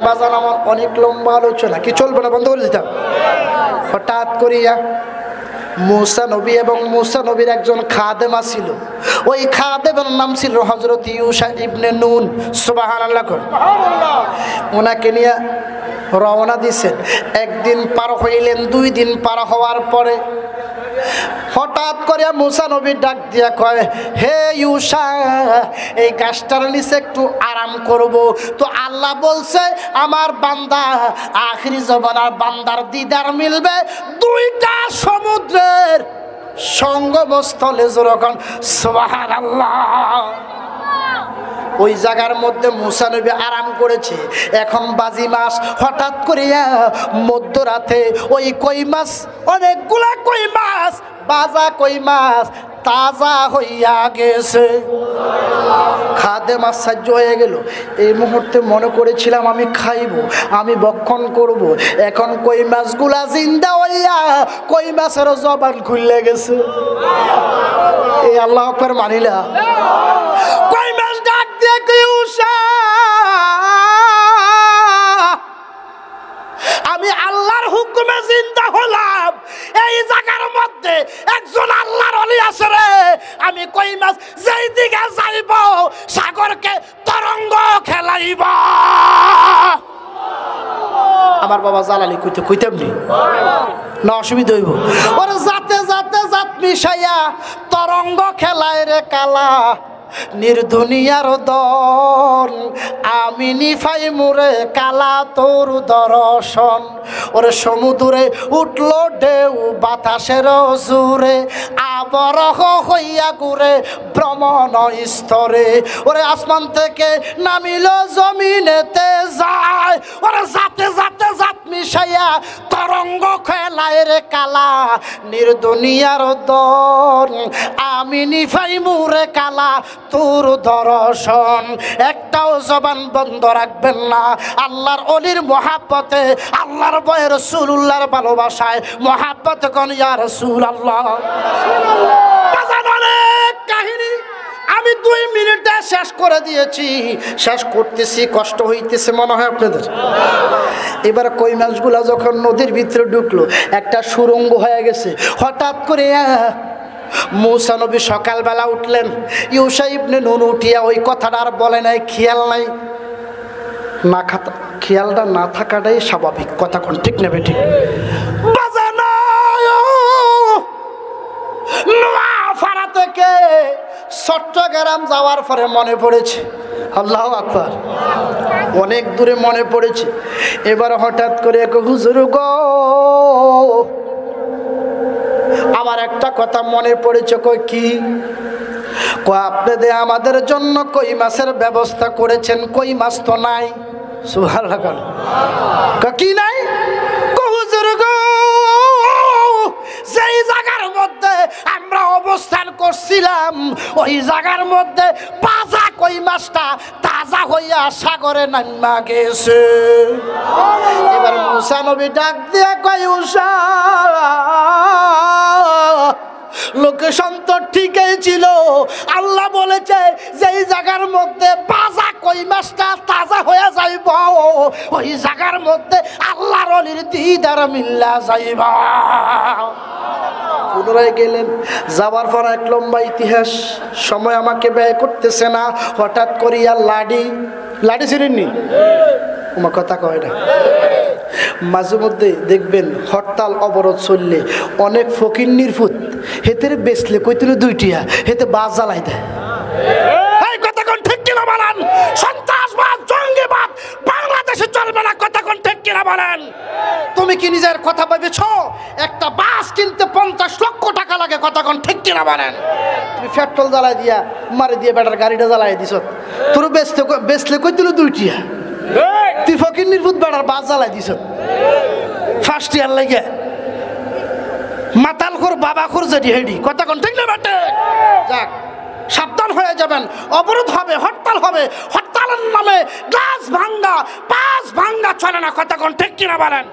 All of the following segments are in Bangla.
বাজান আমার অনেক লম্বা আলোচনা, কি চলবে না, বন্ধ করে দিতাম। হঠাৎ করিয়া মুসা নবী এবং মুসা নবীর একজন খাদেমা ছিল, ওই খাদেমের নাম ছিল হযরত ইউশা ইবনে নুন। সুবহানাল্লাহ। ওনাকে নিয়ে রওনা দিছেন। একদিন পার হইলেন, 2 দিন পার হওয়ার পরে হঠাৎ করে মুসা নবী ডাক দিয়া কয়, হে ইউশা, এই গাছটার নিচে একটু আরাম করব। তো আল্লাহ বলছে আমার বান্দা আখিরি জমানার বান্দার দিদার মিলবে 2টা সমুদ্রের সঙ্গমস্থলে। যখন সুবহানাল্লাহ, ওই জায়গার মধ্যে মুসা নবী আরাম করেছে। এখন বাজি মাস। হঠাৎ করিয়া মধ্যরাতে ওই কই মাছ, অনেকগুলা কই মাছ, বাজা কই মাছ তাজা হইয়া গেছে। খাদে মাছ সাহায্য হয়ে গেল। এই মুহূর্তে মনে করেছিলাম আমি খাইব, আমি ভক্ষণ করব। এখন কই মাছগুলা জিন্দা হইয়া কই মাছের জবান খুলে গেছে। এই আল্লাহ আকবার মানিলা। কই মাছ ডাক দিয়ে ইউশা, আমি আল্লাহর হুকুমে জিন্দা হলাম। এই জায়গার মধ্যে একজন আল্লাহর ওলি আছে রে। আমি কই মাছ যেই দিকে যাইব সাগরকে তরঙ্গ খেলাইব। আমার বাবা জালালি কইতেমনি না, অসুবিধা হইব। ওরে যাতে যাতে জাত মিশাইয়া তরঙ্গ খেলায় রে কালা, নির্দুনিয়ার দন আমি নিফাই মুরে কালা তোর দর্শন। ওরে সমুদ্রে উঠলো ঢেউ বাতাসের জুরে, আবরহ হইয়া ঘুরে ভ্রমণ স্তরে। ওরে আসমান থেকে নামিল জমিনেতে যায়। ওরে যাতে যাতে জাত মিশাইয়া তরঙ্গ খেলায় রে কালা, নির্দুনিয়ার দন আমি নিফাই মুরে কালা তোর দর্শন। একটাও জবান বন্ধ রাখবেন না। আল্লাহর ওলির মহাব্বতে, আল্লাহর বয়ে রাসূলুল্লাহর ভালোবাসায় মহাব্বত কোন ইয়া রাসূলুল্লাহ। অনেক কাহিনী আমি 2 মিনিটে শেষ করে দিয়েছি, শেষ করতেছি, কষ্ট হইতেছে মনে হয় আপনাদের। এবার কই মাছগুলা যখন নদীর ভিতরে ঢুকলো, একটা সুরঙ্গ হয়ে গেছে। হঠাৎ করে মুসা নবী সকালবেলা উঠলেন। ইউশা ইবনে নুন উঠিয়া ওই কথাটা আর বলে নাই, খেয়াল নাই। না খেয়ালটা না থাকাটাই স্বাভাবিক, কথা কোন ঠিক নেবে ঠিক। নোয়াপাড়া থেকে চট্টগ্রাম যাওয়ার পরে মনে পড়েছে, আল্লাহু আকবার, অনেক দূরে মনে পড়েছে। এবার হঠাৎ করে হুজুর গো, আমার একটা কথা মনে পড়েছে। কই কি? আপনাদের আমাদের জন্য কই মাছের ব্যবস্থা করেছেন, কই মাছ তো নাই। সুবহানাল্লাহ। কি নাই? হুজুর গো, যেই জায়গার মধ্যে আমরা অবস্থান করছিলাম ওই জায়গার মধ্যে বাজা কই মাছটা তাজা হইয়া সাগরে নামা গেছে। এবার মুসা নবী ডাক দিয়ে কই, ইউশা, লোকেশন তো ঠিকই ছিল। আল্লাহ বলেছে যেই জায়গার মধ্যে বাজা কই মাছটা তাজা হয়ে যাইব ওই জায়গার মধ্যে আল্লাহর ওলির দিদার মিল্লা যাইব। পুনরায় গেলেন। যাওয়ার পর এক লম্বা ইতিহাস, সময় আমাকে ব্যয় করতেছে না। হঠাৎ করিয়া লাডি ছিলেননি, আমার কথা কয় না। মাঝে মধ্যে দেখবেন হরতাল অবরোধ চললে অনেক ফকির নির্ফুত হেতের বেচলে কইতে 2টিয়া হেতে বাস জ্বালাই দেয়। এই কথা কোন ঠিক কিনা বলেন? সন্ত্রাসবাদ, জঙ্গিবাদ বাংলাদেশে চলবে না, কথা কোন ঠিক কিনা বলেন? তুমি কি নিজের কথা ভেবেছো? একটা বাস কিনতে 50 লক্ষ টাকা লাগে, কথা কোন ঠিক কিনা বলেন? তুমি পেট্রোল জ্বালাই দিয়া মারি দিয়ে বেটার গাড়িটা জ্বালাই দিছ, তোর বেচলে কইতে 2টিয়া, তুই ফকির নির্ভূত বেড়ার বাস জ্বালাই দিছ। ফার্স্ট ইয়ার লাগে মাতাল খোর বাবা খোর যেটি হেডি, কথা কোন ঠিক না বেটে? যাক, সাবধান হয়ে যাবেন। অবরোধ হবে, হরতাল হবে। হরতালের নামে গ্লাস ভাঙ্গা, পাঁচ ভাঙ্গা চলে না, কথা কোন ঠিক কিনা বলেন?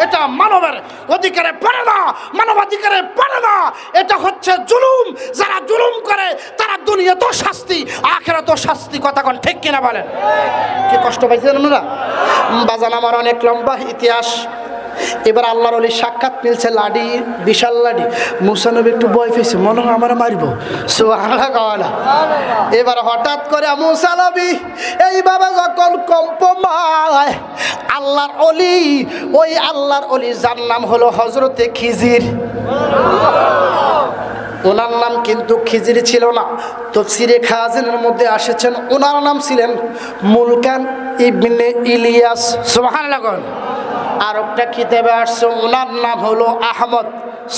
এটা মানবের অধিকারে পড়ে না, মানবাধিকারে পড়ে না, এটা হচ্ছে জুলুম। যারা জুলুম করে তারা দুনিয়াতেও শাস্তি, আখিরাতেও শাস্তি, কথা কোন ঠিক কিনা বলেন? কি কষ্ট পাইছেন আপনারা? বাজান আমার অনেক লম্বা ইতিহাস। এবার আল্লাহর ওলি সাক্ষাৎ মিলছে, লাডি, বিশাল লাডি। মুসা নবী একটু ভয় পেয়েছে, মনে হয় আমার মারবো। সুবহানাল্লাহ। এবার হঠাৎ করে মুসা নবী এইভাবে যখন কম্পমায়, আল্লাহর ওলি, ওই আল্লাহর ওলি যার নাম হলো হযরতে খিজির, ওনার নাম কিন্তু খিজির ছিল না। তাফসীরে খাজিনের মধ্যে এসেছেন ওনার নাম ছিলেন মুলকান ইবনে ইলিয়াস। সুবহানাল্লাহ। আর একটা কিতাবে আসছে ওনার নাম হলো আহমদ।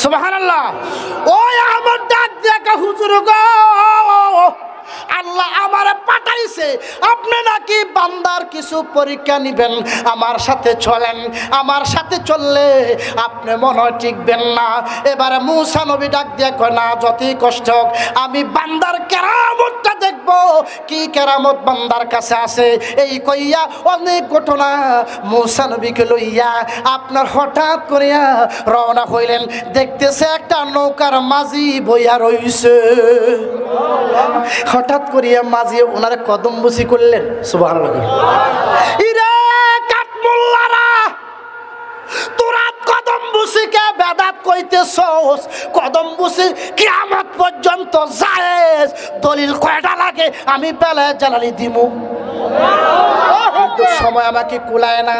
সুবহানাল্লাহ। ওই আহমদ ডাক দেখা, হুজুর গো, আল্লাহ আমারে পাঠাইছে, আপনি নাকি বান্দার কিছু পরীক্ষা নিবেন, আমার সাথে চলেন, আমার সাথে চললে আপনি মনে হয় টিকবেন না। এবারে মুসা নবী ডাক দিয়ে কয়, না যতই কষ্ট হোক আমি বান্দার কেরামতটা দেখব। কি কেরামত বান্দার কাছে আছে? এই কইয়া অনেক ঘটনা মুসা নবীকে লইয়া আপনার হঠাৎ করিয়া রওনা হইলেন। দেখতেছে একটা নৌকার মাঝি বইয়া রইছে। হঠাৎ করিয়া মাঝি ওনারে কদম বুসি করলেন। সুবহানাল্লাহ। ইরে কাঠমোল্লারা, তোরা কদম বুসিকে বেদাত কইতেছস? কদম বুসি কিয়ামত পর্যন্ত জায়েজ, দলিল কয়টা লাগে আমি বেলা জালালি দিমু। কিন্তু সময় আমাকে কুলায় না,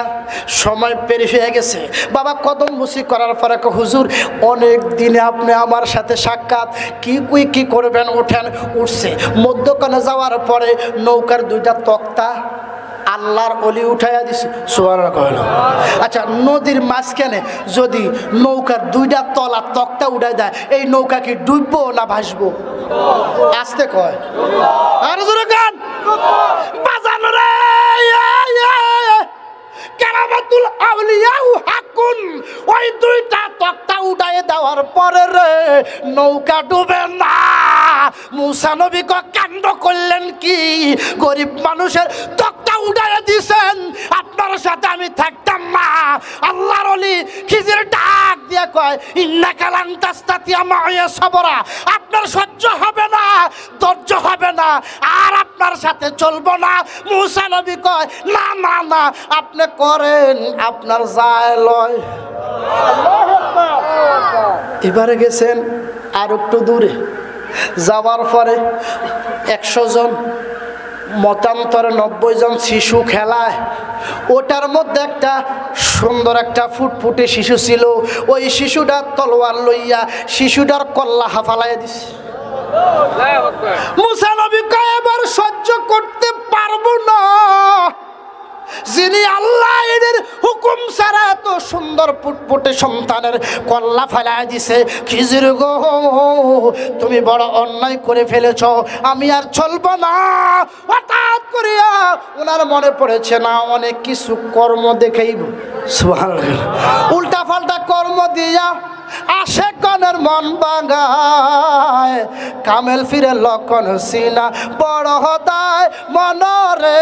সময় পেরিয়ে হয়ে গেছে। বাবা কদম বুসি করার পরে হুজুর অনেক দিনে আপনি আমার সাথে সাক্ষাৎ, কি করবেন? ওঠেন। উঠছে। মধ্যখানে যাওয়ার পরে নৌকার দুইটা তক্তা আল্লাহর ওলি উঠাইয়া দিছে। সুবহানাল্লাহ। আচ্ছা, নদীর মাঝখানে যদি নৌকার দুইটা তলা তক্তা উঠাই দেয়, এই নৌকা কি ডুববো না ভাসবো? আসতে কয়, আর জোরে গান বাজানো রে। কেরামাতুল আউলিয়াউ হাকুন। ওই দুইটা তক্তা উঠাই দেওয়ার পরে রে নৌকা ডুবে না। মুসা নবী কাণ্ড করলেন কি? গরিব মানুষের তক্তা উঠাই দিছেন, আপনার সাথে আমি থাকতাম না। আল্লাহর ওলি খিজির ডাক দিয়ে কয়, ইন্নাকা লান তাস্তাতিয়া মাইয়া সাবরা, আপনার সহ্য হবে না, ধৈর্য হবে না, আর আপনার সাথে চলবো না। মুসা নবী কয়, না না না, আপনি করেন, আপনার যায় লয়। এবারে গেছেন আর একটু দূরে, যাওয়ার পরে 100 জন মতান্তরে 90 জন শিশু খেলায়। ওটার মধ্যে একটা সুন্দর একটা ফুটফুটে শিশু ছিল। ওই শিশুটার তলোয়ার লইয়া শিশুটার কল্লা হাফালাইয়া দিছে। মুসা নবী কয়, এবার সহ্য করতে পারবো না। যিনি আল্লাহ এদের হুকুম ছাড়া এত সুন্দর ফুটফুটে সন্তানের কল্লা ফেলায় দিছে, খিজির গো তুমি বড় অন্যায় করে ফেলেছ, আমি আর চলবো না। হঠাৎ করিয়া ওনার মনে পড়েছে না অনেক কিছু কর্ম দেখাইব। সুবহানাল্লাহ। উল্টা পাল্টা কর্ম দিয়া আশেকনের মন ভাঙায়, কামেল ফিরে লক্ষণ সিনা বড় হদায় মনরে,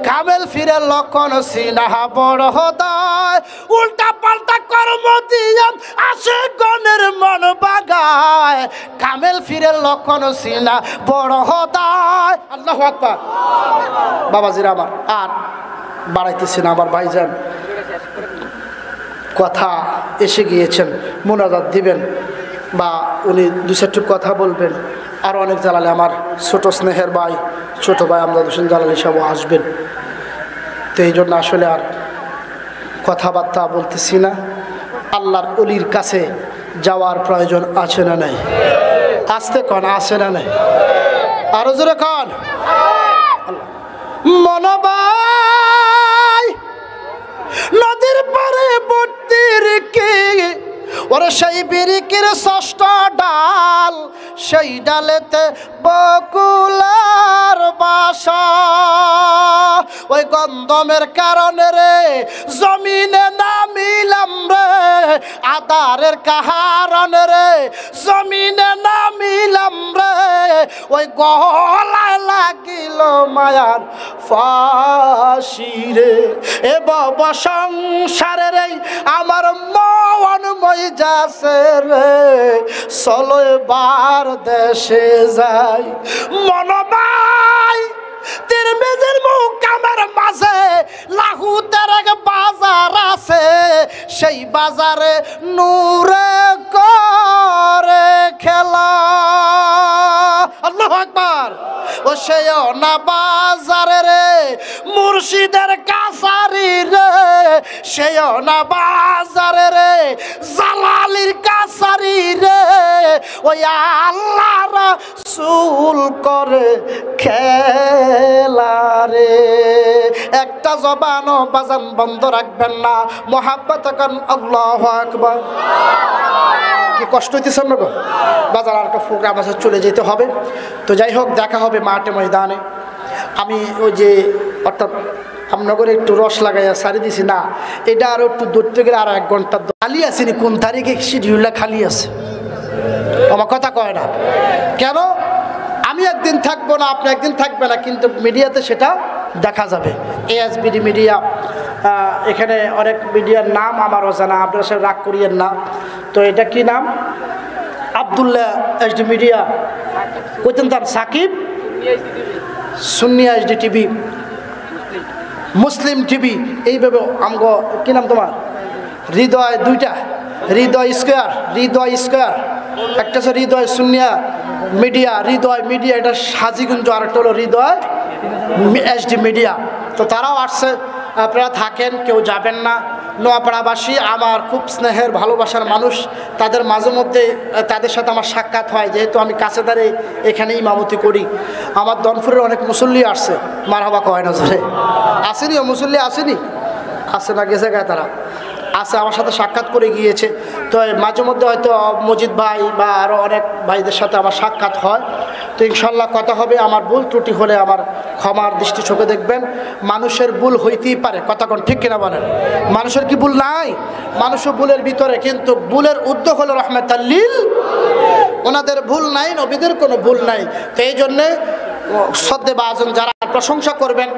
কামেল ফিরে লক্ষণ সিনা বড় হদায়। উল্টা পাল্টা কর্ম দিয়া আশেকনের মন ভাঙায়, কামেল ফিরে লক্ষণ সিনা বড় হদায়। আল্লাহু আকবার। বাবাজিরা আমার আর বাড়াইতেছি না, আমার ভাইজান কথা এসে গিয়েছেন, মোনাজাত দিবেন বা উনি 2-4টি কথা বলবেন। আর অনেক জালালে আমার ছোট স্নেহের ভাই, ছোট ভাই আমজাদ হোসেন জালালি সাহেব আসবেন। তো এই জন্য আসলে আর কথাবার্তা বলতেছি না। আল্লাহর অলির কাছে যাওয়ার প্রয়োজন আছে না নাই? আসতে কন, আছে না নাই? আরো জোরে কন। মনোবাই নদীর পরে বর্তি রেখে ওরে সেই বিরিকের 6টা ডাল, সেই ডালেতে বকুলার বাসা। ওই গন্ধমের কারণে রে জমিনে নামিলাম রে, আদারের কাহারণ রে জমিনে নামিলাম রে ওই গলায় লাগিল মায়ার ফাঁসি রে এ বব সংসারে রে আমার মন মই যাচ্ছে রে চলো এবার দেশে যাই মনবাই তিরমিজির মুকামের মাঝে লাহুতের এক বাজার আছে সেই বাজারে নূরে করে খেলা আল্লাহু আকবার ও সেই না বাজারে রে মুর্শিদের কাছারি রে সেই না বাজারে রে জালালির কাছারি রে ওই আল্লাহ রাসূল করে খেলা রে একটা জবানও বাজান বন্ধ রাখবেন না মোহাব্বত করেন আল্লাহু আকবার কি কষ্ট হইতেছে আপনাকে বাজার আর একটা প্রোগ্রাম আছে চলে যেতে হবে তো যাই হোক দেখা হবে মাঠে ময়দানে আমি ওই যে অর্থাৎ আমনগরে একটু রস লাগাইয়া সারি দিছি না এটা আরও একটু দূরতে গেলে আরো 1 ঘন্টা খালি আসেনি কোন তারিখে শিডিউলটা খালি আছে আমার কথা কয় না কেন আমি একদিন থাকবো না আপনি একদিন থাকবে না কিন্তু মিডিয়াতে সেটা দেখা যাবে এএসবিডি মিডিয়া এখানে অনেক মিডিয়ার নাম আমার অজানা আপনারা সে রাগ করিয়েন না তো এটা কি নাম আব্দুল্লাহ এইচডি মিডিয়া কইতেন তার সাকিব সুন্নি এইচডি টিভি মুসলিম টিভি এইভাবে আমগো কি নাম তোমার হৃদয় দুইটা হৃদয় স্কোয়ার একটা হচ্ছে হৃদয় সুন্নিয়া মিডিয়া হৃদয় মিডিয়া এটা সাজিগুঞ্জ আর একটা হলো হৃদয় এইচডি মিডিয়া তো তারাও আসছে আপনারা থাকেন কেউ যাবেন না নোয়াপাড়াবাসী আমার খুব স্নেহের ভালোবাসার মানুষ তাদের মাঝে মধ্যে তাদের সাথে আমার সাক্ষাৎ হয় যেহেতু আমি কাছে দাঁড়িয়ে এখানে ইমামতি করি আমার দনপুরের অনেক মুসল্লি আসছে মারহাবা কয় না ধরে আসেনি ও মুসল্লি আসেনি আসে না গেছে গায়ে তারা আছে আমার সাথে সাক্ষাৎ করে গিয়েছে তো মাঝে মধ্যে হয়তো মজিদ ভাই বা আরও অনেক ভাইদের সাথে আমার সাক্ষাৎ হয় তো ইনশাল্লাহ কথা হবে আমার ভুল ত্রুটি হলে আমার ক্ষমার দৃষ্টি চোখে দেখবেন মানুষের ভুল হইতেই পারে কথা কোন ঠিক কিনা বলেন মানুষের কি ভুল নাই মানুষও ভুলের ভিতরে কিন্তু ভুলের উদ্যোগ হলো রহমাতাল্লিল ওনাদের ভুল নাই নবীদের কোনো ভুল নাই তো এই জন্যে শ্রদ্ধেভাজন যারা প্রশংসা করবেন